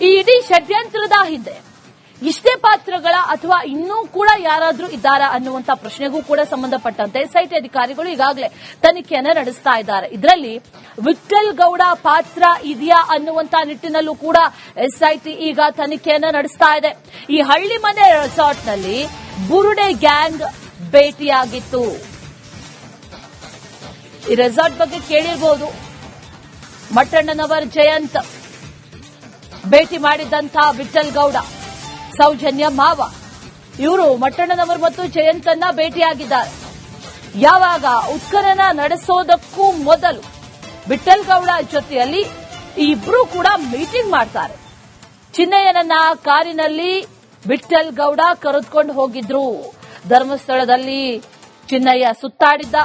ಈ ಇಡೀ ಷಡ್ಯಂತ್ರದ ಹಿಂದೆ ಇಷ್ಟೇ ಪಾತ್ರಗಳ ಅಥವಾ ಇನ್ನೂ ಕೂಡ ಯಾರಾದ್ರೂ ಇದ್ದಾರಾ ಅನ್ನುವಂತ ಪ್ರಶ್ನೆಗೂ ಕೂಡ ಸಂಬಂಧಪಟ್ಟಂತೆ ಎಸ್ಐಟಿ ಅಧಿಕಾರಿಗಳು ಈಗಾಗಲೇ ತನಿಖೆಯನ್ನ ನಡೆಸ್ತಾ ಇದ್ದಾರೆ. ಇದರಲ್ಲಿ ವಿಠಲ್ ಗೌಡ ಪಾತ್ರ ಇದೆಯಾ ಅನ್ನುವಂತ ನಿಟ್ಟಿನಲ್ಲೂ ಕೂಡ ಎಸ್ಐಟಿ ಈಗ ತನಿಖೆಯನ್ನ ನಡೆಸ್ತಾ ಇದೆ. ಈ ಹಳ್ಳಿಮನೆ ರೆಸಾರ್ಟ್ನಲ್ಲಿ ಬುರುಡೆ ಗ್ಯಾಂಗ್ ಭೇಟಿಯಾಗಿತ್ತು. ಈ ರೆಸಾರ್ಟ್ ಬಗ್ಗೆ ಕೇಳಿರಬಹುದು. ಮಟ್ಟಣ್ಣನವರ್ ಜಯಂತ್ ಭೇಟಿ ಮಾಡಿದಂತ ವಿಠಲ್ ಗೌಡ, ಸೌಜನ್ಯ ಮಾವ, ಇವರು ಮಟ್ಟಣ್ಣನವರ್ ಮತ್ತು ಜಯಂತನ್ನ ಭೇಟಿಯಾಗಿದ್ದಾರೆ. ಯಾವಾಗ ಉತ್ಖನನ ನಡೆಸೋದಕ್ಕೂ ಮೊದಲು ವಿಠಲ್ ಗೌಡ ಜೊತೆಯಲ್ಲಿ ಇಬ್ರು ಕೂಡ ಮೀಟಿಂಗ್ ಮಾಡ್ತಾರೆ. ಚಿನ್ನಯ್ಯನನ್ನ ಕಾರಿನಲ್ಲಿ ವಿಠಲ್ ಗೌಡ ಕರೆದುಕೊಂಡು ಹೋಗಿದ್ರು. ಧರ್ಮಸ್ಥಳದಲ್ಲಿ ಚಿನ್ನಯ್ಯ ಸುತ್ತಾಡಿದ್ದ.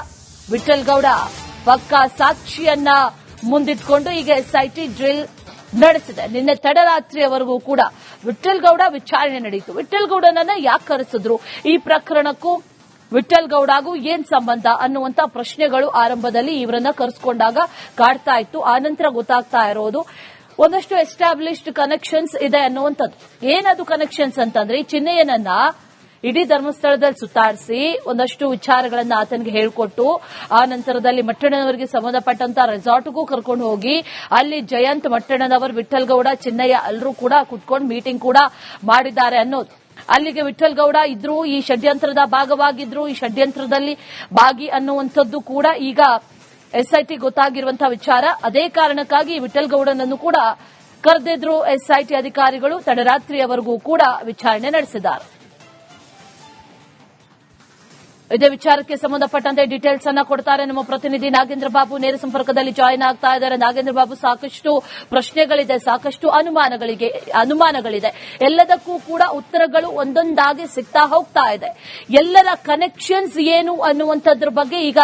ವಿಠಲ್ ಗೌಡ ಪಕ್ಕಾ ಸಾಕ್ಷಿಯನ್ನ ಮುಂದಿಟ್ಕೊಂಡು ಈಗ ಎಸ್ಐಟಿ ಡ್ರಿಲ್ ನಡೆಸಿದೆ. ನಿನ್ನೆ ತಡರಾತ್ರಿಯವರೆಗೂ ಕೂಡ ವಿಠಲ್ ಗೌಡ ವಿಚಾರಣೆ ನಡೆಯಿತು. ವಿಠಲ್ ಗೌಡನನ್ನ ಯಾಕೆ ಕರೆಸಿದ್ರು, ಈ ಪ್ರಕರಣಕ್ಕೂ ವಿಠಲ್ ಗೌಡಗೂ ಏನ್ ಸಂಬಂಧ ಅನ್ನುವಂತ ಪ್ರಶ್ನೆಗಳು ಆರಂಭದಲ್ಲಿ ಇವರನ್ನ ಕರೆಸಿಕೊಂಡಾಗ ಕಾಡ್ತಾ ಇತ್ತು. ಆನಂತರ ಗೊತ್ತಾಗ್ತಾ ಇರೋದು ಒಂದಷ್ಟು ಎಸ್ಟಾಬ್ಲಿಷ್ಡ್ ಕನೆಕ್ಷನ್ಸ್ ಇದೆ ಅನ್ನುವಂಥದ್ದು. ಏನದು ಕನೆಕ್ಷನ್ಸ್ ಅಂತಂದ್ರೆ, ಈ ಚಿನ್ನಯ್ಯನನ್ನ ಇಡೀ ಧರ್ಮಸ್ಥಳದಲ್ಲಿ ಸುತ್ತಾಡಿಸಿ ಒಂದಷ್ಟು ವಿಚಾರಗಳನ್ನ ಆತನಿಗೆ ಹೇಳಿಕೊಟ್ಟು ಆ ನಂತರದಲ್ಲಿ ಮಟ್ಟಣ್ಣನವರಿಗೆ ಸಂಬಂಧಪಟ್ಟಂತ ರೆಸಾರ್ಟ್ಗೂ ಕರ್ಕೊಂಡು ಹೋಗಿ ಅಲ್ಲಿ ಜಯಂತ್, ಮಟ್ಟಣ್ಣನವರ್, ವಿಠಲ್ ಗೌಡ, ಚಿನ್ನಯ್ಯ ಎಲ್ಲರೂ ಕೂಡ ಕುತ್ಕೊಂಡು ಮೀಟಿಂಗ್ ಕೂಡ ಮಾಡಿದ್ದಾರೆ ಅನ್ನೋದು. ಅಲ್ಲಿಗೆ ವಿಠಲ್ ಗೌಡ ಇದ್ರು, ಈ ಷಡ್ಯಂತ್ರದ ಭಾಗವಾಗಿದ್ರು, ಈ ಷಡ್ಯಂತ್ರದಲ್ಲಿ ಭಾಗಿ ಅನ್ನುವಂಥದ್ದು ಕೂಡ ಈಗ ಎಸ್ಐಟಿ ಗೊತ್ತಾಗಿರುವಂತಹ ವಿಚಾರ. ಅದೇ ಕಾರಣಕ್ಕಾಗಿ ವಿಠಲ್ ಗೌಡನನ್ನು ಕೂಡ ಕರೆದಿದ್ರು ಎಸ್ಐಟಿ ಅಧಿಕಾರಿಗಳು. ತಡರಾತ್ರಿಯವರೆಗೂ ಕೂಡ ವಿಚಾರಣೆ ನಡೆಸಿದ್ದಾರೆ. ಇದೇ ವಿಚಾರಕ್ಕೆ ಸಂಬಂಧಪಟ್ಟಂತೆ ಡೀಟೇಲ್ಸ್ ಅನ್ನ ಕೊಡ್ತಾರೆ ನಮ್ಮ ಪ್ರತಿನಿಧಿ ನಾಗೇಂದ್ರ ಬಾಬು. ನೇರ ಸಂಪರ್ಕದಲ್ಲಿ ಜಾಯಿನ್ ಆಗ್ತಾ ಇದ್ದಾರೆ. ನಾಗೇಂದ್ರ ಬಾಬು, ಸಾಕಷ್ಟು ಪ್ರಶ್ನೆಗಳಿದೆ, ಸಾಕಷ್ಟು ಅನುಮಾನಗಳಿದೆ. ಎಲ್ಲದಕ್ಕೂ ಕೂಡ ಉತ್ತರಗಳು ಒಂದೊಂದಾಗಿ ಸಿಗ್ತಾ ಹೋಗ್ತಾ ಇದೆ. ಎಲ್ಲರ ಕನೆಕ್ಷನ್ಸ್ ಏನು ಅನ್ನುವಂಥದ್ರ ಬಗ್ಗೆ ಈಗ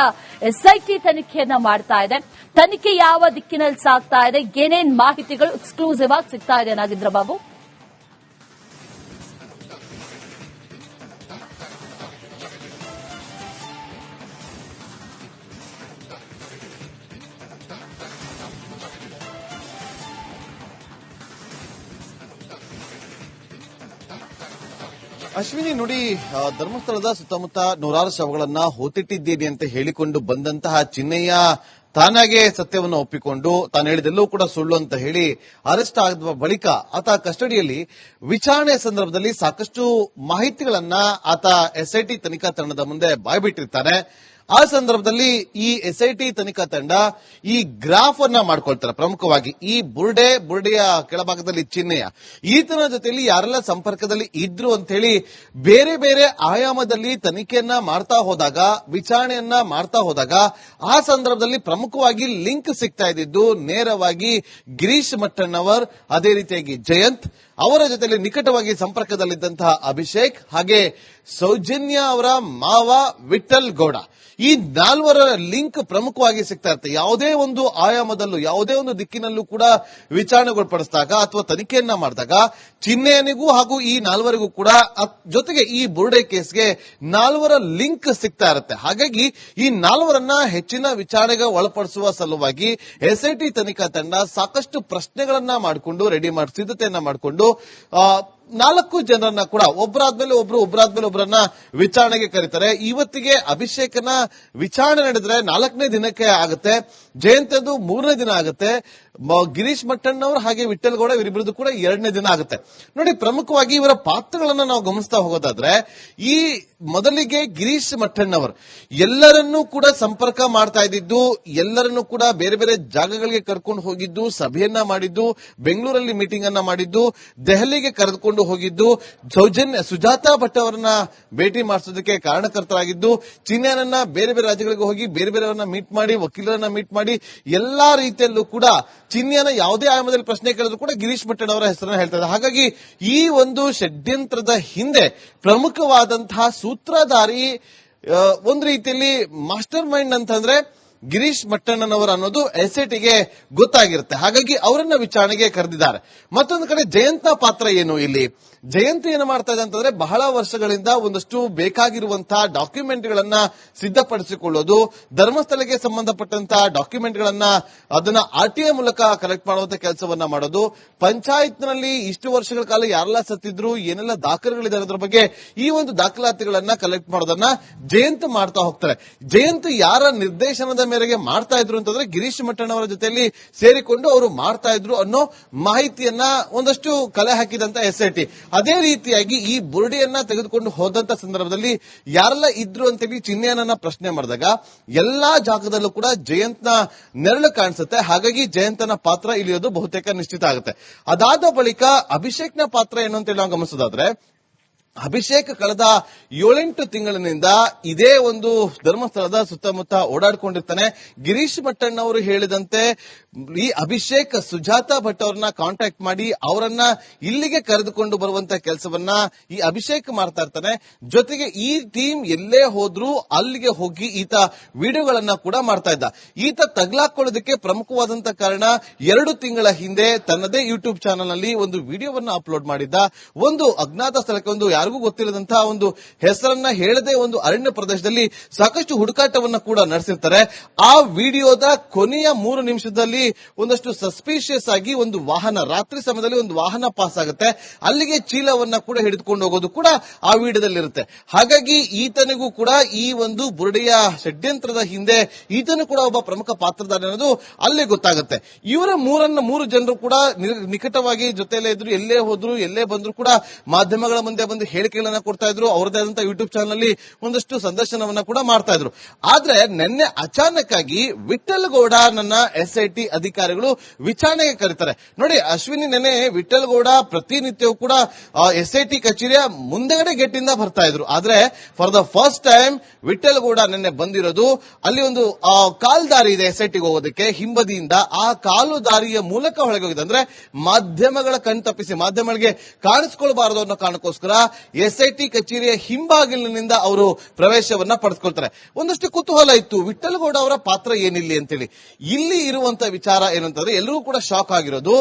ಎಸ್ಐಟಿ ತನಿಖೆಯನ್ನ ಮಾಡ್ತಾ ಇದೆ. ತನಿಖೆ ಯಾವ ದಿಕ್ಕಿನಲ್ಲಿ ಸಾಗ್ತಾ ಇದೆ, ಏನೇನ್ ಮಾಹಿತಿಗಳು ಎಕ್ಸ್ಕ್ಲೂಸಿವ್ ಆಗಿ ಸಿಗ್ತಾ ಇದೆ ನಾಗೇಂದ್ರ ಬಾಬು? ಅಶ್ವಿನಿ, ನೋಡಿ, ಧರ್ಮಸ್ಥಳದ ಸುತ್ತಮುತ್ತ ನೂರಾರು ಶವಗಳನ್ನ ಹೊತ್ತಿಟ್ಟಿದ್ದೀನಿ ಅಂತ ಹೇಳಿಕೊಂಡು ಬಂದಂತಹ ಚಿನ್ನಯ್ಯ ತಾನಾಗೆ ಸತ್ಯವನ್ನು ಒಪ್ಪಿಕೊಂಡು ತಾನು ಹೇಳಿದೆಲ್ಲವೂ ಕೂಡ ಸುಳ್ಳು ಅಂತ ಹೇಳಿ ಅರೆಸ್ಟ್ ಆದ ಬಳಿಕ ಆತ ಕಸ್ಟಡಿಯಲ್ಲಿ ವಿಚಾರಣೆ ಸಂದರ್ಭದಲ್ಲಿ ಸಾಕಷ್ಟು ಮಾಹಿತಿಗಳನ್ನ ಆತ ಎಸ್ಐಟಿ ತನಿಖಾ ತಂಡದ ಮುಂದೆ ಬಾಯ್ಬಿಟ್ಟಿರ್ತಾನೆ. ಆ ಸಂದರ್ಭದಲ್ಲಿ ಈ ಎಸ್ಐಟಿ ತನಿಖಾ ತಂಡ ಈ ಗ್ರಾಫ್ ಅನ್ನ ಮಾಡ್ಕೊಳ್ತಾರೆ. ಪ್ರಮುಖವಾಗಿ ಈ ಬುರ್ಡೆಯ ಕೆಳಭಾಗದಲ್ಲಿ ಚಿನ್ನಯ್ಯ, ಈತನ ಜೊತೆಯಲ್ಲಿ ಯಾರೆಲ್ಲ ಸಂಪರ್ಕದಲ್ಲಿ ಇದ್ರು ಅಂತ ಹೇಳಿ ಬೇರೆ ಬೇರೆ ಆಯಾಮದಲ್ಲಿ ತನಿಖೆಯನ್ನ ಮಾಡ್ತಾ ಹೋದಾಗ, ವಿಚಾರಣೆಯನ್ನ ಮಾಡ್ತಾ ಹೋದಾಗ ಆ ಸಂದರ್ಭದಲ್ಲಿ ಪ್ರಮುಖವಾಗಿ ಲಿಂಕ್ ಸಿಗ್ತಾ ಇದ್ದಿದ್ದು ನೇರವಾಗಿ ಗಿರೀಶ್ ಮಟ್ಟಣ್ಣವರ್, ಅದೇ ರೀತಿಯಾಗಿ ಜಯಂತ್, ಅವರ ಜೊತೆಯಲ್ಲಿ ನಿಕಟವಾಗಿ ಸಂಪರ್ಕದಲ್ಲಿದ್ದಂತಹ ಅಭಿಷೇಕ್, ಹಾಗೆ ಸೌಜನ್ಯ ಅವರ ಮಾವ ವಿಠಲ್ ಗೌಡ, ಈ ನಾಲ್ವರ ಲಿಂಕ್ ಪ್ರಮುಖವಾಗಿ ಸಿಗ್ತಾ ಇರುತ್ತೆ. ಯಾವುದೇ ಒಂದು ಆಯಾಮದಲ್ಲೂ, ಯಾವುದೇ ಒಂದು ದಿಕ್ಕಿನಲ್ಲೂ ಕೂಡ ವಿಚಾರಣೆಗೊಳಪಡಿಸಿದಾಗ ಅಥವಾ ತನಿಖೆಯನ್ನ ಮಾಡಿದಾಗ ಚಿನ್ನಯ್ಯನಿಗೂ ಹಾಗೂ ಈ ನಾಲ್ವರಿಗೂ ಕೂಡ ಜೊತೆಗೆ ಈ ಬುರ್ಡೆ ಕೇಸ್ಗೆ ನಾಲ್ವರ ಲಿಂಕ್ ಸಿಗ್ತಾ ಇರುತ್ತೆ. ಹಾಗಾಗಿ ಈ ನಾಲ್ವರನ್ನ ಹೆಚ್ಚಿನ ವಿಚಾರಣೆಗೆ ಒಳಪಡಿಸುವ ಸಲುವಾಗಿ ಎಸ್ಐಟಿ ತನಿಖಾ ತಂಡ ಸಾಕಷ್ಟು ಪ್ರಶ್ನೆಗಳನ್ನ ಮಾಡಿಕೊಂಡು ರೆಡಿ ಮಾಡಿ ಸಿದ್ಧತೆಯನ್ನ ಮಾಡಿಕೊಂಡು 4 ಜನರನ್ನ ಕೂಡ ಒಬ್ಬರಾದ್ಮೇಲೆ ಒಬ್ಬರನ್ನ ವಿಚಾರಣೆಗೆ ಕರೀತಾರೆ. ಇವತ್ತಿಗೆ ಅಭಿಷೇಕನ ವಿಚಾರಣೆ ನಡೆದ್ರೆ 4ನೇ ದಿನಕ್ಕೆ ಆಗುತ್ತೆ, ಜಯಂತದ್ದು 3ನೇ ದಿನ ಆಗುತ್ತೆ, ಗಿರೀಶ್ ಮಟ್ಟಣ್ಣವರು ಹಾಗೆ ವಿಠಲ್ ಗೌಡ ಇವರಿಬ್ಬರದ್ದು ಕೂಡ 2ನೇ ದಿನ ಆಗುತ್ತೆ. ನೋಡಿ, ಪ್ರಮುಖವಾಗಿ ಇವರ ಪಾತ್ರಗಳನ್ನ ನಾವು ಗಮನಿಸ್ತಾ ಹೋಗೋದಾದ್ರೆ, ಈ ಮೊದಲಿಗೆ ಗಿರೀಶ್ ಮಟ್ಟಣ್ಣವರು ಎಲ್ಲರನ್ನೂ ಕೂಡ ಸಂಪರ್ಕ ಮಾಡ್ತಾ ಇದ್ದಿದ್ದು, ಎಲ್ಲರನ್ನೂ ಕೂಡ ಬೇರೆ ಬೇರೆ ಜಾಗಗಳಿಗೆ ಕರ್ಕೊಂಡು ಹೋಗಿದ್ದು, ಸಭೆಯನ್ನ ಮಾಡಿದ್ದು, ಬೆಂಗಳೂರಲ್ಲಿ ಮೀಟಿಂಗ್ ಅನ್ನ ಮಾಡಿದ್ದು, ದೆಹಲಿಗೆ ಕರೆದುಕೊಂಡು ಹೋಗಿದ್ದು, ಸುಜಾತಾ ಭಟ್ ಅವರನ್ನ ಭೇಟಿ ಮಾಡಿಸೋದಕ್ಕೆ ಕಾರಣಕರ್ತರಾಗಿದ್ದು, ಚಿನ್ನಯ್ಯನನ್ನ ಬೇರೆ ಬೇರೆ ರಾಜ್ಯಗಳಿಗೆ ಹೋಗಿ ಬೇರೆ ಬೇರೆಯವರನ್ನ ಮೀಟ್ ಮಾಡಿ, ವಕೀಲರನ್ನ ಮೀಟ್ ಮಾಡಿ, ಎಲ್ಲಾ ರೀತಿಯಲ್ಲೂ ಕೂಡ ಚಿನ್ನಯ್ಯನ ಯಾವುದೇ ಆಯಾಮದಲ್ಲಿ ಪ್ರಶ್ನೆ ಕೇಳಿದ್ರು ಕೂಡ ಗಿರೀಶ್ ಮಟ್ಟಣ್ಣವರ ಹೆಸರನ್ನ ಹೇಳ್ತಾ ಇದ್ದಾರೆ. ಹಾಗಾಗಿ ಈ ಒಂದು ಷಡ್ಯಂತ್ರದ ಹಿಂದೆ ಪ್ರಮುಖವಾದಂತಹ ಸೂತ್ರಧಾರಿ, ಒಂದು ರೀತಿಯಲ್ಲಿ ಮಾಸ್ಟರ್ ಮೈಂಡ್ ಅಂತಂದ್ರೆ ಗಿರೀಶ್ ಮಟ್ಟಣ್ಣನವರು ಅನ್ನೋದು ಎಸ್ಐಟಿಗೆ ಗೊತ್ತಾಗಿರುತ್ತೆ. ಹಾಗಾಗಿ ಅವರನ್ನ ವಿಚಾರಣೆಗೆ ಕರೆದಿದ್ದಾರೆ. ಮತ್ತೊಂದು ಕಡೆ ಜಯಂತ್ನ ಪಾತ್ರ ಏನು ಇಲ್ಲಿ? ಜಯಂತ್ ಏನು ಮಾಡ್ತಾ ಇದೆ ಅಂತಂದ್ರೆ, ಬಹಳ ವರ್ಷಗಳಿಂದ ಒಂದಷ್ಟು ಬೇಕಾಗಿರುವಂತಹ ಡಾಕ್ಯುಮೆಂಟ್ಗಳನ್ನ ಸಿದ್ಧಪಡಿಸಿಕೊಳ್ಳೋದು, ಧರ್ಮಸ್ಥಳಕ್ಕೆ ಸಂಬಂಧಪಟ್ಟಂತಹ ಡಾಕ್ಯುಮೆಂಟ್ಗಳನ್ನ ಅದನ್ನ RTI ಮೂಲಕ ಕಲೆಕ್ಟ್ ಮಾಡುವಂತ ಕೆಲಸವನ್ನ ಮಾಡೋದು, ಪಂಚಾಯತ್ನಲ್ಲಿ ಇಷ್ಟು ವರ್ಷಗಳ ಕಾಲ ಯಾರೆಲ್ಲ ಸತ್ತಿದ್ರು, ಏನೆಲ್ಲ ದಾಖಲೆಗಳಿದೆ ಅನ್ನೋದ್ರ ಬಗ್ಗೆ ಈ ಒಂದು ದಾಖಲಾತಿಗಳನ್ನ ಕಲೆಕ್ಟ್ ಮಾಡೋದನ್ನ ಜಯಂತ್ ಮಾಡ್ತಾ ಹೋಗ್ತಾರೆ. ಜಯಂತ್ ಯಾರ ನಿರ್ದೇಶನದ ಮೇರೆಗೆ ಮಾಡ್ತಾ ಇದ್ರು ಅಂತಂದ್ರೆ, ಗಿರೀಶ್ ಮಟ್ಟಣ್ಣವರ ಜೊತೆಯಲ್ಲಿ ಸೇರಿಕೊಂಡು ಅವರು ಮಾಡ್ತಾ ಇದ್ರು ಅನ್ನೋ ಮಾಹಿತಿಯನ್ನ ಒಂದಷ್ಟು ಕಲೆ ಹಾಕಿದಂತ SIT. ಅದೇ ರೀತಿಯಾಗಿ ಈ ಬುರುಡಿಯನ್ನ ತೆಗೆದುಕೊಂಡು ಹೋದಂತ ಸಂದರ್ಭದಲ್ಲಿ ಯಾರೆಲ್ಲ ಇದ್ರು ಅಂತೇಳಿ ಚಿನ್ನಯ್ಯನನ್ನ ಪ್ರಶ್ನೆ ಮಾಡಿದಾಗ ಎಲ್ಲಾ ಜಾಗದಲ್ಲೂ ಕೂಡ ಜಯಂತ್ನ ನೆರಳು ಕಾಣಿಸುತ್ತೆ. ಹಾಗಾಗಿ ಜಯಂತನ ಪಾತ್ರ ಇಳಿಯೋದು ಬಹುತೇಕ ನಿಶ್ಚಿತ ಆಗುತ್ತೆ. ಅದಾದ ಬಳಿಕ ಅಭಿಷೇಕ್ನ ಪಾತ್ರ ಏನು ಅಂತೇಳಿ ನಾವು ಗಮನಿಸೋದಾದ್ರೆ, ಅಭಿಷೇಕ್ ಕಳೆದ 7-8 ತಿಂಗಳಿನಿಂದ ಇದೇ ಒಂದು ಧರ್ಮಸ್ಥಳದ ಸುತ್ತಮುತ್ತ ಓಡಾಡ್ಕೊಂಡಿರ್ತಾನೆ. ಗಿರೀಶ್ ಮಟ್ಟಣ್ಣವರು ಹೇಳಿದಂತೆ ಈ ಅಭಿಷೇಕ್ ಸುಜಾತಾ ಭಟ್ ಅವರನ್ನ ಕಾಂಟ್ಯಾಕ್ಟ್ ಮಾಡಿ ಅವರನ್ನ ಇಲ್ಲಿಗೆ ಕರೆದುಕೊಂಡು ಬರುವಂತ ಕೆಲಸವನ್ನ ಈ ಅಭಿಷೇಕ್ ಮಾಡ್ತಾ ಇರ್ತಾನೆ. ಜೊತೆಗೆ ಈ ಟೀಮ್ ಎಲ್ಲೇ ಹೋದ್ರೂ ಅಲ್ಲಿಗೆ ಹೋಗಿ ಈತ ವಿಡಿಯೋಗಳನ್ನ ಕೂಡ ಮಾಡ್ತಾ ಇದ್ದ. ಈತ ತಗ್ಲಾಕೊಳ್ಳೋದಕ್ಕೆ ಪ್ರಮುಖವಾದಂತ ಕಾರಣ, 2 ತಿಂಗಳ ಹಿಂದೆ ತನ್ನದೇ ಯೂಟ್ಯೂಬ್ ಚಾನೆಲ್ ನಲ್ಲಿ ಒಂದು ವಿಡಿಯೋವನ್ನ ಅಪ್ಲೋಡ್ ಮಾಡಿದ್ದ. ಒಂದು ಅಜ್ಞಾತ ಸ್ಥಳಕ್ಕೆ, ಒಂದು ಯಾರಿಗೂ ಗೊತ್ತಿಲ್ಲದಂತಹ ಒಂದು ಹೆಸರನ್ನ ಹೇಳದೆ ಒಂದು ಅರಣ್ಯ ಪ್ರದೇಶದಲ್ಲಿ ಸಾಕಷ್ಟು ಹುಡುಕಾಟವನ್ನ ಕೂಡ ನಡೆಸಿರ್ತಾರೆ. ಆ ವಿಡಿಯೋದ ಕೊನೆಯ 3 ನಿಮಿಷದಲ್ಲಿ ಒಂದಷ್ಟು ಸಸ್ಪಿಷಿಯಸ್ ಆಗಿ ಒಂದು ವಾಹನ, ರಾತ್ರಿ ಸಮಯದಲ್ಲಿ ಒಂದು ವಾಹನ ಪಾಸ್ ಆಗುತ್ತೆ. ಅಲ್ಲಿಗೆ ಚೀಲವನ್ನ ಕೂಡ ಹಿಡಿದುಕೊಂಡು ಹೋಗೋದು ಕೂಡ ಆ ವಿಡಿಯೋದಲ್ಲಿ ಇರುತ್ತೆ. ಹಾಗಾಗಿ ಈತನಿಗೂ ಕೂಡ ಈ ಒಂದು ಬುರುಡೆಯ ಷಡ್ಯಂತ್ರದ ಹಿಂದೆ ಈತನು ಕೂಡ ಒಬ್ಬ ಪ್ರಮುಖ ಪಾತ್ರಧಾರಿ ಅನ್ನೋದು ಅಲ್ಲಿ ಗೊತ್ತಾಗುತ್ತೆ. ಇವರ 3 ಜನರು ಕೂಡ ನಿಕಟವಾಗಿ ಜೊತೆಯಲ್ಲೇ ಇದ್ರು. ಎಲ್ಲೇ ಹೋದ್ರು, ಎಲ್ಲೇ ಬಂದ್ರು ಕೂಡ ಮಾಧ್ಯಮಗಳ ಮುಂದೆ ಬಂದು ಹೇಳಿಕೆಗಳನ್ನ ಕೊಡ್ತಾ ಇದ್ರು. ಅವರದೇ ಆದಂತಹ ಯೂಟ್ಯೂಬ್ ಚಾನಲ್ ನಲ್ಲಿ ಒಂದಷ್ಟು ಸಂದರ್ಶನವನ್ನ ಕೂಡ ಮಾಡ್ತಾ ಇದ್ರು. ಆದ್ರೆ ನಿನ್ನೆ ಅಚಾನಕ್ ಆಗಿ ವಿಠಲ್ ಗೌಡ ನನ್ನ SIT ಅಧಿಕಾರಿಗಳು ವಿಚಾರಣೆಗೆ ಕರೀತಾರೆ. ನೋಡಿ ಅಶ್ವಿನಿ, ನೆನೆ ವಿಠಲ್ ಗೌಡ ಪ್ರತಿನಿತ್ಯವೂ ಕೂಡ SIT ಕಚೇರಿಯ ಮುಂದೆಗಡೆ ಗೇಟ್ ಇಂದ ಬರ್ತಾ ಇದ್ರು. ಆದ್ರೆ for the first time Vittal Gowda ನಿನ್ನೆ ಬಂದಿರೋದು, ಅಲ್ಲಿ ಒಂದು ಕಾಲ್ ದಾರಿ ಇದೆ SITಗೆ ಹೋಗೋದಕ್ಕೆ, ಹಿಂಬದಿಯಿಂದ ಆ ಕಾಲು ದಾರಿಯ ಮೂಲಕ ಒಳಗೆ ಹೋಗಿದೆ. ಅಂದ್ರೆ ಮಾಧ್ಯಮಗಳ ಕಣ್ ತಪ್ಪಿಸಿ, ಮಾಧ್ಯಮಗಳಿಗೆ ಕಾಣಿಸ್ಕೊಳ್ಬಾರದು ಅನ್ನೋ ಕಾರಣಕ್ಕೋಸ್ಕರ SIT ಕಚೇರಿಯ ಹಿಂಬಾಗಿಲಿನಿಂದ ಅವರು ಪ್ರವೇಶವನ್ನ ಪಡೆದುಕೊಳ್ತಾರೆ. ಒಂದಷ್ಟು ಕುತೂಹಲ ಇತ್ತು, ವಿಠಲ್ ಗೌಡ ಅವರ ಪಾತ್ರ ಏನಿಲ್ಲಿ ಅಂತೇಳಿ. ಇಲ್ಲಿ ಇರುವಂತ ವಿಚಾರ ಏನಂತಂದ್ರೆ, ಎಲ್ಲರೂ ಕೂಡ ಶಾಕ್ ಆಗಿರೋದು,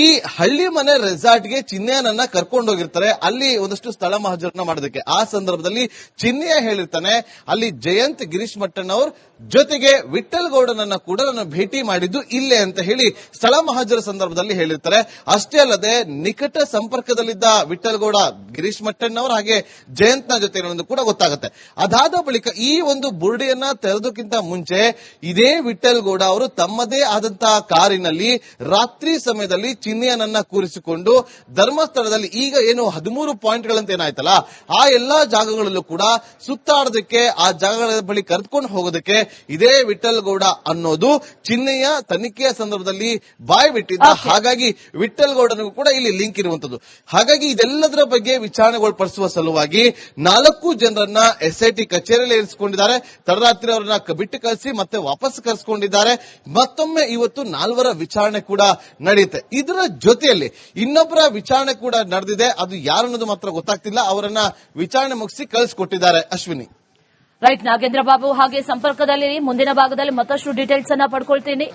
ಈ ಹಳ್ಳಿ ಮನೆ ರೆಸಾರ್ಟ್ಗೆ ಚಿನ್ನಯ್ಯನನ್ನ ಕರ್ಕೊಂಡು ಹೋಗಿರ್ತಾರೆ, ಅಲ್ಲಿ ಒಂದಷ್ಟು ಸ್ಥಳ ಮಹಜರನ್ನ ಮಾಡೋದಕ್ಕೆ. ಆ ಸಂದರ್ಭದಲ್ಲಿ ಚಿನ್ನಯ್ಯ ಹೇಳಿರ್ತಾನೆ, ಅಲ್ಲಿ ಜಯಂತ್, ಗಿರೀಶ್ ಮಟ್ಟಣ್ಣವ್ರ ಜೊತೆಗೆ ವಿಠಲ್ ಗೌಡನನ್ನ ಕೂಡ ನಾನು ಭೇಟಿ ಮಾಡಿದ್ದು ಇಲ್ಲೇ ಅಂತ ಹೇಳಿ ಸ್ಥಳ ಮಹಜರ ಸಂದರ್ಭದಲ್ಲಿ ಹೇಳಿರ್ತಾರೆ. ಅಷ್ಟೇ ಅಲ್ಲದೆ ನಿಕಟ ಸಂಪರ್ಕದಲ್ಲಿದ್ದ ವಿಠಲ್ ಗೌಡ ಗಿರೀಶ್ ಮಟ್ಟಣ್ಣವ್ರ ಹಾಗೆ ಜಯಂತ್ನ ಜೊತೆ ಕೂಡ ಗೊತ್ತಾಗುತ್ತೆ. ಅದಾದ ಬಳಿಕ ಈ ಒಂದು ಬುರುಡಿಯನ್ನ ತೆರೆದಕ್ಕಿಂತ ಮುಂಚೆ ಇದೇ ವಿಠಲ್ ಗೌಡ ಅವರು ತಮ್ಮದೇ ಆದಂತಹ ಕಾರಿನಲ್ಲಿ ರಾತ್ರಿ ಸಮಯದಲ್ಲಿ ಚಿನ್ನಯ್ಯನನ್ನ ಕೂರಿಸಿಕೊಂಡು ಧರ್ಮಸ್ಥಳದಲ್ಲಿ ಈಗ ಏನು 13 ಪಾಯಿಂಟ್ಗಳಂತ ಏನಾಯ್ತಲ್ಲ, ಆ ಎಲ್ಲಾ ಜಾಗಗಳಲ್ಲೂ ಕೂಡ ಸುತ್ತಾಡೋದಕ್ಕೆ, ಆ ಜಾಗಗಳ ಬಳಿ ಕರೆದುಕೊಂಡು ಹೋಗೋದಕ್ಕೆ ಇದೇ ವಿಠಲ್ ಗೌಡ ಅನ್ನೋದು ಚಿನ್ನಯ್ಯ ತನಿಖೆಯ ಸಂದರ್ಭದಲ್ಲಿ ಬಾಯ್ ಬಿಟ್ಟಿದ್ದ. ಹಾಗಾಗಿ ವಿಠಲ್ ಗೌಡನಿಗೂ ಕೂಡ ಇಲ್ಲಿ ಲಿಂಕ್ ಇರುವಂತದ್ದು. ಹಾಗಾಗಿ ಇದೆಲ್ಲದರ ಬಗ್ಗೆ ವಿಚಾರಣೆಗೊಳಪಡಿಸುವ ಸಲುವಾಗಿ 4 ಜನರನ್ನ SIT ಕಚೇರಿಯಲ್ಲಿ ಇರಿಸಿಕೊಂಡಿದ್ದಾರೆ. ತಡರಾತ್ರಿ ಅವರನ್ನ ಬಿಟ್ಟು ಕಳಿಸಿ ಮತ್ತೆ ವಾಪಸ್ ಕರೆಸಿಕೊಂಡಿದ್ದಾರೆ. ಮತ್ತೊಮ್ಮೆ ಇವತ್ತು 4 ವಿಚಾರಣೆ ಕೂಡ ನಡೆಯುತ್ತೆ. ಇದರ ಜೊತೆಯಲ್ಲಿ ಇನ್ನೊಬ್ಬರ ವಿಚಾರಣೆ ಕೂಡ ನಡೆದಿದೆ. ಅದು ಯಾರು ಅನ್ನೋದು ಮಾತ್ರ ಗೊತ್ತಾಗ್ತಿಲ್ಲ. ಅವರನ್ನ ವಿಚಾರಣೆ ಮುಗಿಸಿ ಕಳಿಸಿಕೊಟ್ಟಿದ್ದಾರೆ. ಅಶ್ವಿನಿ. ರೈಟ್, ನಾಗೇಂದ್ರ ಬಾಬು ಹಾಗೆ ಸಂಪರ್ಕದಲ್ಲಿ ಮುಂದಿನ ಭಾಗದಲ್ಲಿ ಮತ್ತಷ್ಟು ಡೀಟೇಲ್ಸ್ ಅನ್ನ ಪಡ್ಕೊಳ್ತೀನಿ.